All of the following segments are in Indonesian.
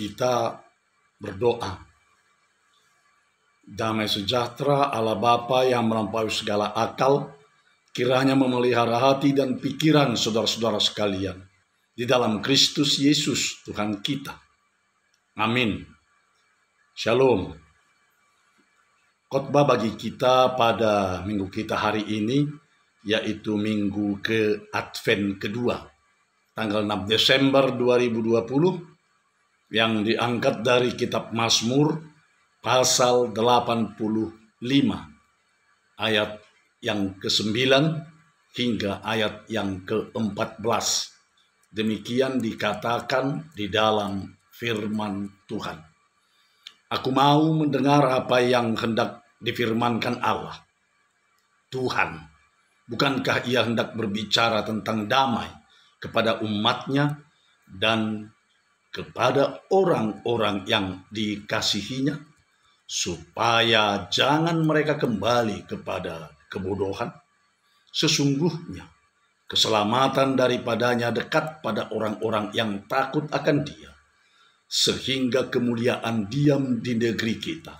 Kita berdoa. Damai sejahtera Allah Bapa yang melampaui segala akal, kiranya memelihara hati dan pikiran saudara-saudara sekalian di dalam Kristus Yesus Tuhan kita. Amin. Shalom. Khotbah bagi kita pada minggu kita hari ini, yaitu minggu ke Advent kedua, tanggal 6 Desember 2020, yang diangkat dari kitab Mazmur pasal 85 ayat yang ke-9 hingga ayat yang ke-14. Demikian dikatakan di dalam firman Tuhan. Aku mau mendengar apa yang hendak difirmankan Allah. Tuhan, bukankah ia hendak berbicara tentang damai kepada umatnya dan kepada orang-orang yang dikasihinya, supaya jangan mereka kembali kepada kebodohan? Sesungguhnya keselamatan daripadanya dekat pada orang-orang yang takut akan Dia, sehingga kemuliaan diam di negeri kita.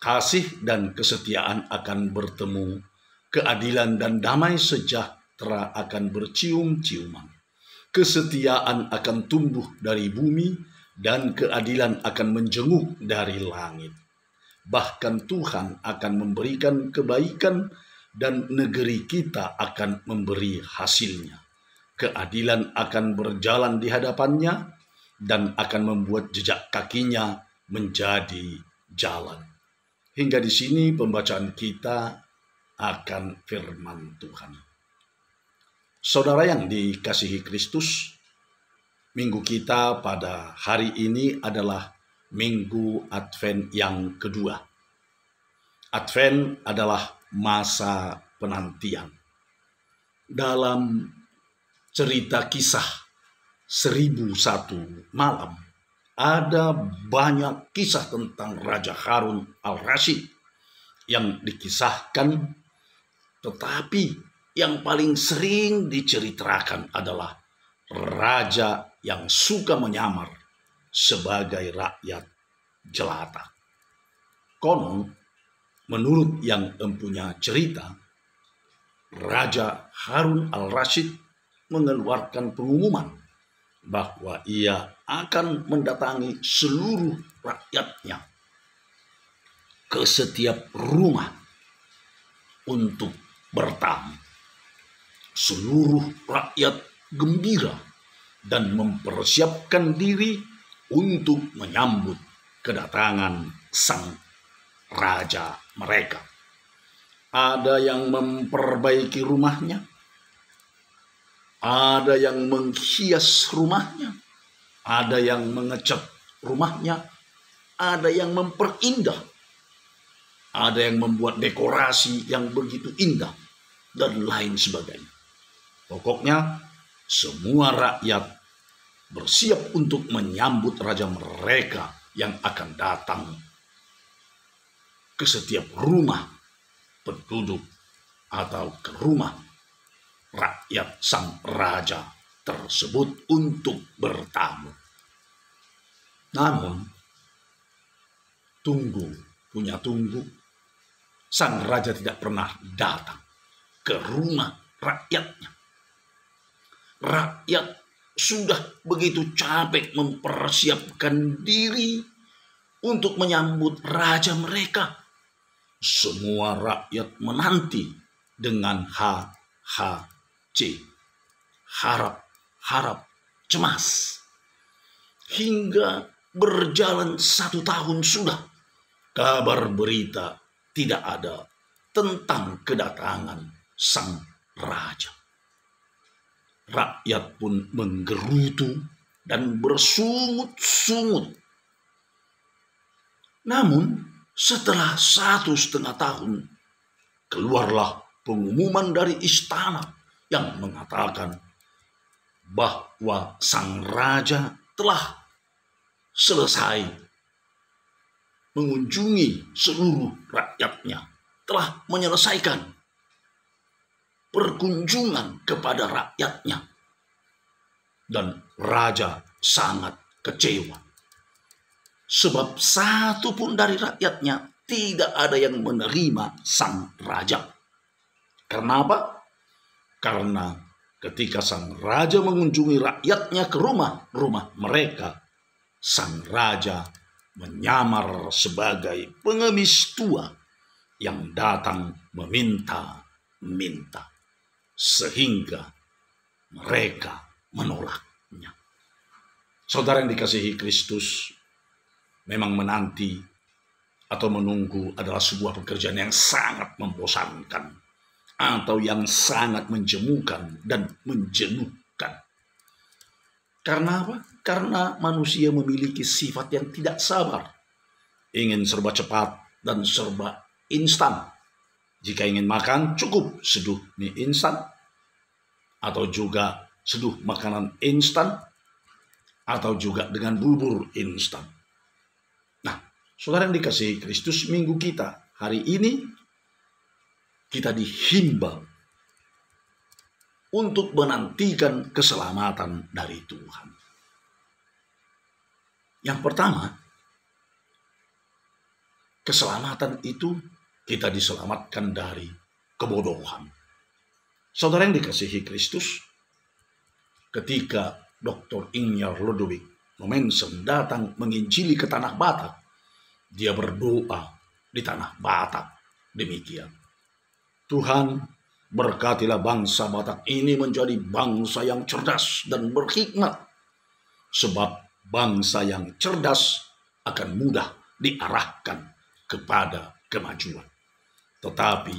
Kasih dan kesetiaan akan bertemu, keadilan dan damai sejahtera akan bercium-ciuman. Kesetiaan akan tumbuh dari bumi dan keadilan akan menjenguk dari langit. Bahkan Tuhan akan memberikan kebaikan dan negeri kita akan memberi hasilnya. Keadilan akan berjalan di hadapannya dan akan membuat jejak kakinya menjadi jalan. Hingga di sini pembacaan kita akan firman Tuhan. Saudara yang dikasihi Kristus, minggu kita pada hari ini adalah minggu Advent yang kedua. Advent adalah masa penantian. Dalam cerita kisah 1001 malam, ada banyak kisah tentang Raja Harun al-Rasyid yang dikisahkan, tetapi yang paling sering diceritakan adalah raja yang suka menyamar sebagai rakyat jelata. Konon, menurut yang empunya cerita, Raja Harun al-Rasyid mengeluarkan pengumuman bahwa ia akan mendatangi seluruh rakyatnya ke setiap rumah untuk bertamu. Seluruh rakyat gembira dan mempersiapkan diri untuk menyambut kedatangan sang raja mereka. Ada yang memperbaiki rumahnya, ada yang menghias rumahnya, ada yang mengecat rumahnya, ada yang memperindah, ada yang membuat dekorasi yang begitu indah, dan lain sebagainya. Pokoknya semua rakyat bersiap untuk menyambut raja mereka yang akan datang ke setiap rumah penduduk atau ke rumah rakyat sang raja tersebut untuk bertamu. Namun, tunggu, sang raja tidak pernah datang ke rumah rakyatnya. Rakyat sudah begitu capek mempersiapkan diri untuk menyambut raja mereka. Semua rakyat menanti dengan HHC, harap, cemas. Hingga berjalan 1 tahun sudah, kabar berita tidak ada tentang kedatangan sang raja. Rakyat pun menggerutu dan bersungut-sungut. Namun setelah 1,5 tahun, keluarlah pengumuman dari istana yang mengatakan bahwa sang raja telah selesai mengunjungi seluruh rakyatnya, telah menyelesaikan perkunjungan kepada rakyatnya. Dan raja sangat kecewa. Sebab satu pun dari rakyatnya tidak ada yang menerima sang raja. Karena apa? Karena ketika sang raja mengunjungi rakyatnya ke rumah-rumah mereka, sang raja menyamar sebagai pengemis tua yang datang meminta-minta, sehingga mereka menolaknya. Saudara yang dikasihi Kristus, memang menanti atau menunggu adalah sebuah pekerjaan yang sangat membosankan atau yang sangat menjemukan dan menjenuhkan. Karena apa? Karena manusia memiliki sifat yang tidak sabar. Ingin serba cepat dan serba instan. Jika ingin makan, cukup seduh mie instan. Atau juga seduh makanan instan. Atau juga dengan bubur instan. Nah, saudara yang dikasihi Kristus, minggu kita hari ini, kita dihimbau untuk menantikan keselamatan dari Tuhan. Yang pertama, keselamatan itu kita diselamatkan dari kebodohan. Saudara yang dikasihi Kristus, ketika Dr. Ignaz Ludwig Mommsen datang menginjili ke tanah Batak, dia berdoa di tanah Batak demikian: Tuhan, berkatilah bangsa Batak ini menjadi bangsa yang cerdas dan berhikmat. Sebab bangsa yang cerdas akan mudah diarahkan kepada kemajuan. Tetapi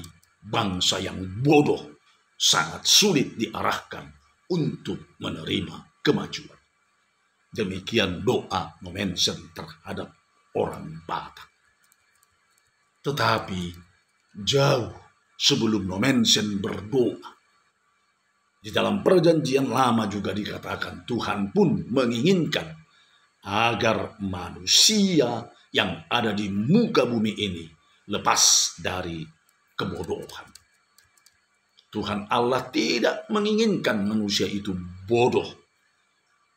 bangsa yang bodoh sangat sulit diarahkan untuk menerima kemajuan. Demikian doa Mommsen terhadap orang Batak. Tetapi jauh sebelum Mommsen berdoa, di dalam perjanjian lama juga dikatakan Tuhan pun menginginkan agar manusia yang ada di muka bumi ini lepas dari kebodohan. Tuhan Allah tidak menginginkan manusia itu bodoh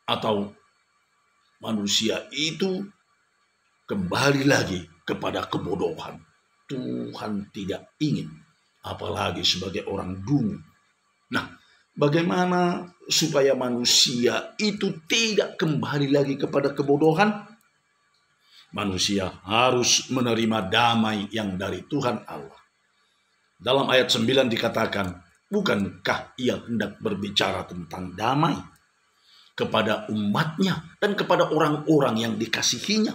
atau manusia itu kembali lagi kepada kebodohan. Tuhan tidak ingin, apalagi sebagai orang dungu. Nah, bagaimana supaya manusia itu tidak kembali lagi kepada kebodohan? Manusia harus menerima damai yang dari Tuhan Allah. Dalam ayat 9 dikatakan, bukankah ia hendak berbicara tentang damai kepada umatnya dan kepada orang-orang yang dikasihinya,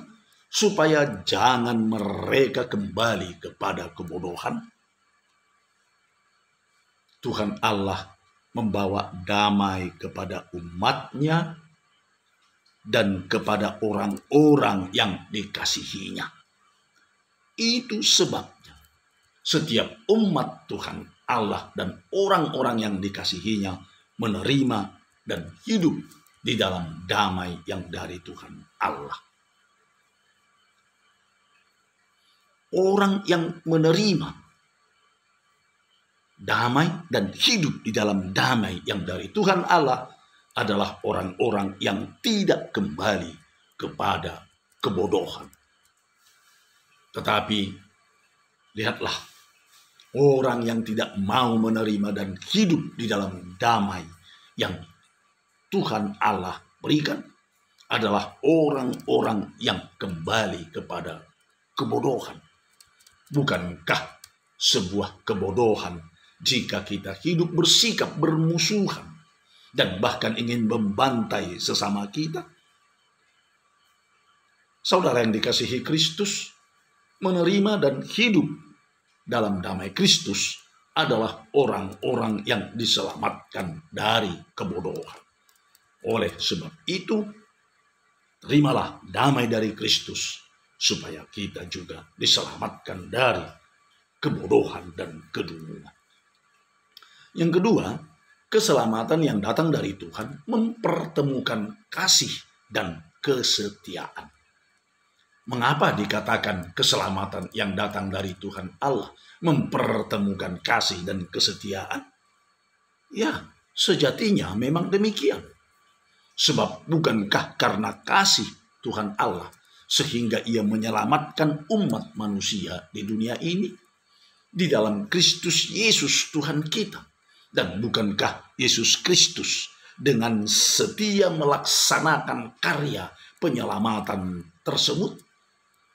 supaya jangan mereka kembali kepada kebodohan? Tuhan Allah membawa damai kepada umatnya dan kepada orang-orang yang dikasihinya. Itu sebabnya setiap umat Tuhan Allah dan orang-orang yang dikasihinya menerima dan hidup di dalam damai yang dari Tuhan Allah. Orang yang menerima damai dan hidup di dalam damai yang dari Tuhan Allah adalah orang-orang yang tidak kembali kepada kebodohan. Tetapi lihatlah, orang yang tidak mau menerima dan hidup di dalam damai yang Tuhan Allah berikan adalah orang-orang yang kembali kepada kebodohan. Bukankah sebuah kebodohan jika kita hidup bersikap bermusuhan dan bahkan ingin membantai sesama kita? Saudara yang dikasihi Kristus, menerima dan hidup dalam damai Kristus adalah orang-orang yang diselamatkan dari kebodohan. Oleh sebab itu, terimalah damai dari Kristus supaya kita juga diselamatkan dari kebodohan dan kedunguan. Yang kedua, keselamatan yang datang dari Tuhan mempertemukan kasih dan kesetiaan. Mengapa dikatakan keselamatan yang datang dari Tuhan Allah mempertemukan kasih dan kesetiaan? Ya, sejatinya memang demikian. Sebab bukankah karena kasih Tuhan Allah sehingga ia menyelamatkan umat manusia di dunia ini di dalam Kristus Yesus Tuhan kita. Dan bukankah Yesus Kristus dengan setia melaksanakan karya penyelamatan tersebut,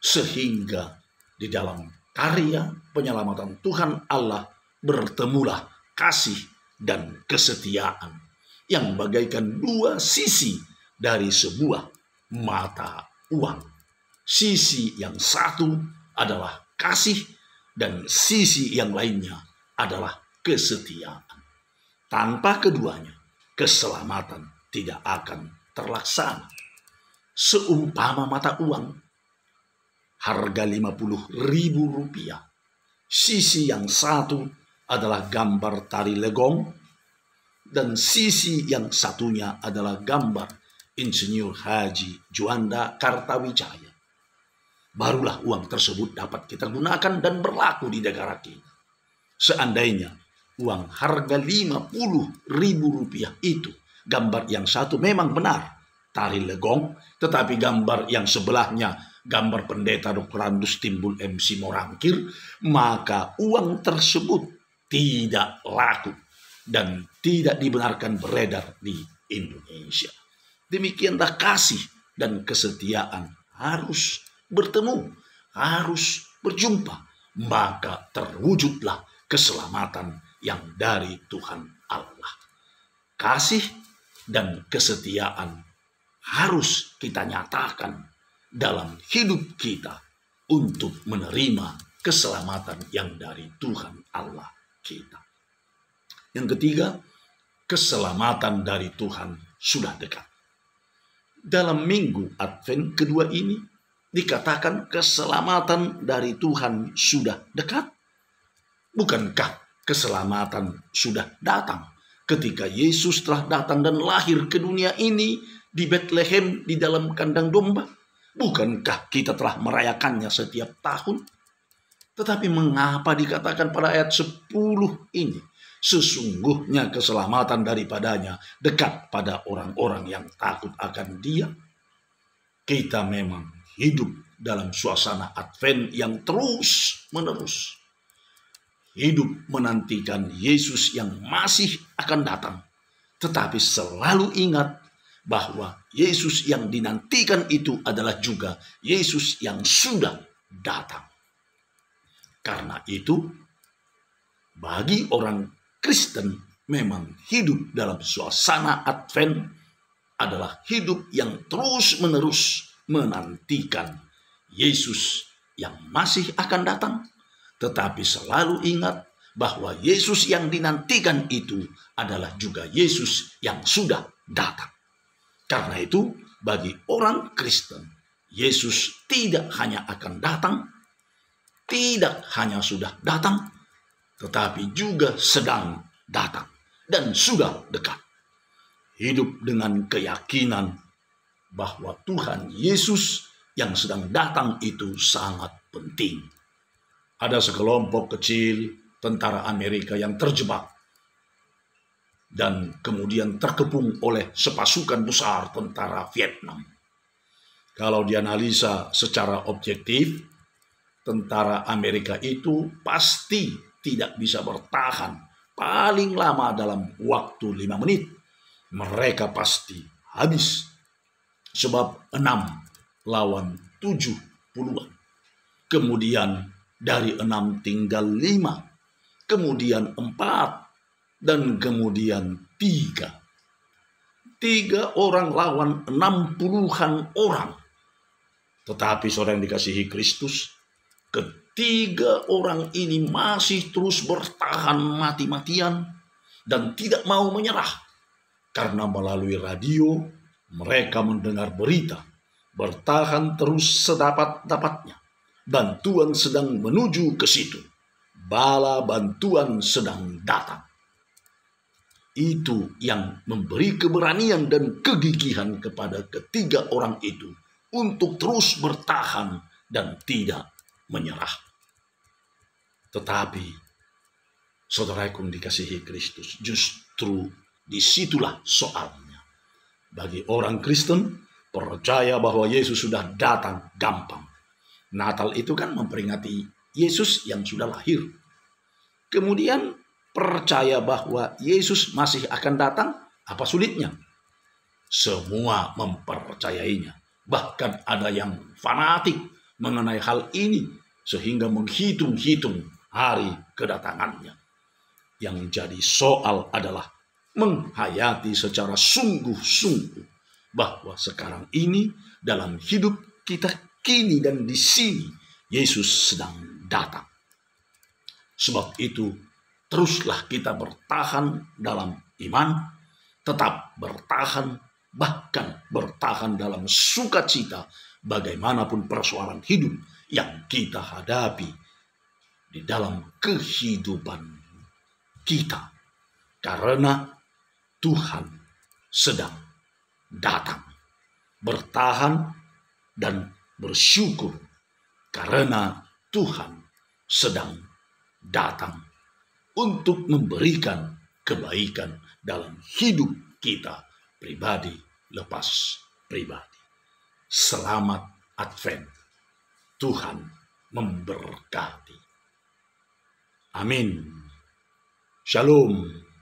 sehingga di dalam karya penyelamatan Tuhan Allah bertemulah kasih dan kesetiaan yang bagaikan dua sisi dari sebuah mata uang. Sisi yang satu adalah kasih dan sisi yang lainnya adalah kesetiaan. Tanpa keduanya, keselamatan tidak akan terlaksana. Seumpama mata uang, harga Rp50.000. Sisi yang satu adalah gambar tari legong, dan sisi yang satunya adalah gambar Insinyur Haji Juanda Kartawijaya. Barulah uang tersebut dapat kita gunakan dan berlaku di negara kita. Seandainya uang harga Rp50.000 itu, gambar yang satu memang benar tari legong, tetapi gambar yang sebelahnya gambar pendeta Dr. Andus Timbul MC Morangkir, maka uang tersebut tidak laku dan tidak dibenarkan beredar di Indonesia. Demikianlah kasih dan kesetiaan harus bertemu, harus berjumpa, maka terwujudlah keselamatan yang dari Tuhan Allah. Kasih dan kesetiaan harus kita nyatakan dalam hidup kita untuk menerima keselamatan yang dari Tuhan Allah kita. Yang ketiga, keselamatan dari Tuhan sudah dekat. Dalam minggu Advent kedua ini dikatakan keselamatan dari Tuhan sudah dekat. Bukankah keselamatan sudah datang ketika Yesus telah datang dan lahir ke dunia ini di Bethlehem di dalam kandang domba? Bukankah kita telah merayakannya setiap tahun? Tetapi mengapa dikatakan pada ayat 10 ini, sesungguhnya keselamatan daripadanya dekat pada orang-orang yang takut akan Dia? Kita memang hidup dalam suasana Advent yang terus-menerus. Hidup menantikan Yesus yang masih akan datang. Tetapi selalu ingat bahwa Yesus yang dinantikan itu adalah juga Yesus yang sudah datang. Karena itu, bagi orang Kristen memang hidup dalam suasana Advent adalah hidup yang terus-menerus menantikan Yesus yang masih akan datang. Tetapi selalu ingat bahwa Yesus yang dinantikan itu adalah juga Yesus yang sudah datang. Karena itu, bagi orang Kristen, Yesus tidak hanya akan datang, tidak hanya sudah datang, tetapi juga sedang datang dan sudah dekat. Hidup dengan keyakinan bahwa Tuhan Yesus yang sedang datang itu sangat penting. Ada sekelompok kecil tentara Amerika yang terjebak dan kemudian terkepung oleh sepasukan besar tentara Vietnam. Kalau dianalisa secara objektif, tentara Amerika itu pasti tidak bisa bertahan paling lama dalam waktu 5 menit. Mereka pasti habis. Sebab 6 lawan 70-an. Kemudian dari 6 tinggal 5. Kemudian 4. Dan kemudian 3. 3 orang lawan 60-an orang. Tetapi saudara yang dikasihi Kristus, ketiga orang ini masih terus bertahan mati-matian dan tidak mau menyerah. Karena melalui radio mereka mendengar berita, bertahan terus sedapat-dapatnya. Bantuan sedang menuju ke situ. Bala bantuan sedang datang. Itu yang memberi keberanian dan kegigihan kepada ketiga orang itu untuk terus bertahan dan tidak menyerah. Tetapi, saudaraku dikasihi Kristus, justru disitulah soalnya. Bagi orang Kristen, percaya bahwa Yesus sudah datang gampang. Natal itu kan memperingati Yesus yang sudah lahir. Kemudian percaya bahwa Yesus masih akan datang, apa sulitnya? Semua mempercayainya. Bahkan ada yang fanatik mengenai hal ini sehingga menghitung-hitung hari kedatangannya. Yang jadi soal adalah menghayati secara sungguh-sungguh bahwa sekarang ini dalam hidup kita kini dan di sini Yesus sedang datang. Sebab itu teruslah kita bertahan dalam iman, tetap bertahan, bahkan bertahan dalam sukacita bagaimanapun persoalan hidup yang kita hadapi di dalam kehidupan kita. Karena Tuhan sedang datang. Bertahan dan bersyukur karena Tuhan sedang datang untuk memberikan kebaikan dalam hidup kita pribadi lepas pribadi. Selamat Advent. Tuhan memberkati. Amin. Shalom.